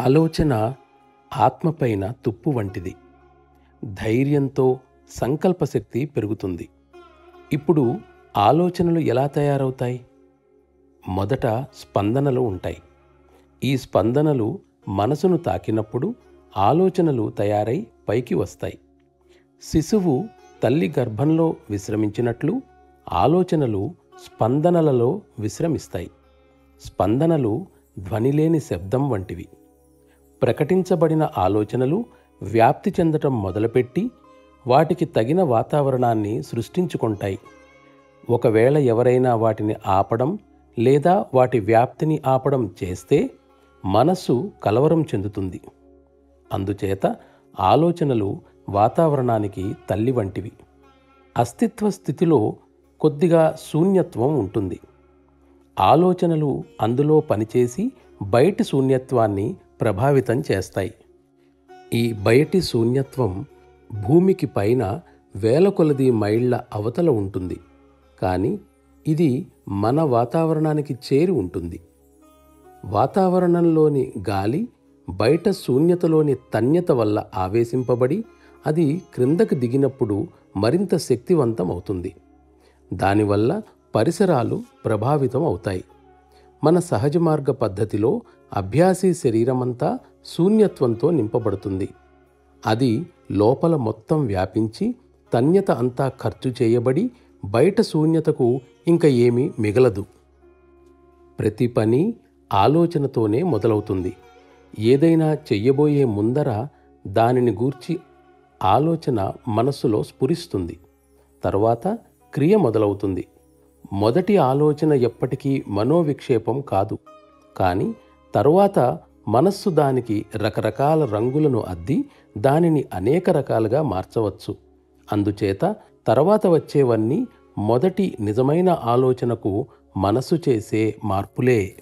ఆలోచన ఆత్మపైన తుప్పు వంటిది. ధైర్యంతో సంకల్పశక్తి పెరుగుతుంది. ఇప్పుడు ఆలోచనలు ఎలా తయారవుతాయి? మొదట స్పందనలు ఉంటాయి. ఈ స్పందనలు మనసును తాకినప్పుడు ఆలోచనలు తయారై పైకి వస్తాయి. శిశువు తల్లి గర్భంలో విశ్రమించినట్లు ఆలోచనలు స్పందనలలో విశ్రమిస్తాయి. స్పందనలు ధ్వనిలేని శబ్దం వంటివి. ప్రకటించబడిన ఆలోచనలు వ్యాప్తి చెందటం మొదలుపెట్టి వాటికి తగిన వాతావరణాన్ని సృష్టించుకుంటాయి. ఒకవేళ ఎవరైనా వాటిని ఆపడం లేదా వాటి వ్యాప్తిని ఆపడం చేస్తే మనస్సు కలవరం చెందుతుంది. అందుచేత ఆలోచనలు వాతావరణానికి తల్లి వంటివి. అస్తిత్వ స్థితిలో కొద్దిగా శూన్యత్వం ఉంటుంది. ఆలోచనలు అందులో పనిచేసి బయటి శూన్యత్వాన్ని ప్రభావితం చేస్తాయి. ఈ బయటి శూన్యత్వం భూమికి పైన వేల కొలది మైళ్ళ అవతల ఉంటుంది. కానీ ఇది మన వాతావరణానికి చేరి ఉంటుంది. వాతావరణంలోని గాలి బయట శూన్యతలోని తన్యత వల్ల ఆవేశింపబడి అది క్రిందకు దిగినప్పుడు మరింత శక్తివంతం అవుతుంది. దానివల్ల పరిసరాలు ప్రభావితం అవుతాయి. మన సహజ మార్గ పద్ధతిలో అభ్యాసీ శరీరమంతా శూన్యత్వంతో నింపబడుతుంది. అది లోపల మొత్తం వ్యాపించి తన్యత అంతా ఖర్చు చేయబడి బయట శూన్యతకు ఇంక ఏమీ మిగలదు. ప్రతి పని ఆలోచనతోనే మొదలవుతుంది. ఏదైనా చెయ్యబోయే ముందర దానిని గూర్చి ఆలోచన మనస్సులో స్ఫురిస్తుంది. తర్వాత క్రియ మొదలవుతుంది. మొదటి ఆలోచన ఎప్పటికీ మనోవిక్షేపం కాదు. కానీ తరువాత మనస్సు దానికి రకరకాల రంగులను అద్ది దానిని అనేక రకాలుగా మార్చవచ్చు. అందుచేత తర్వాత వచ్చేవన్నీ మొదటి నిజమైన ఆలోచనకు మనసు చేసే మార్పులే.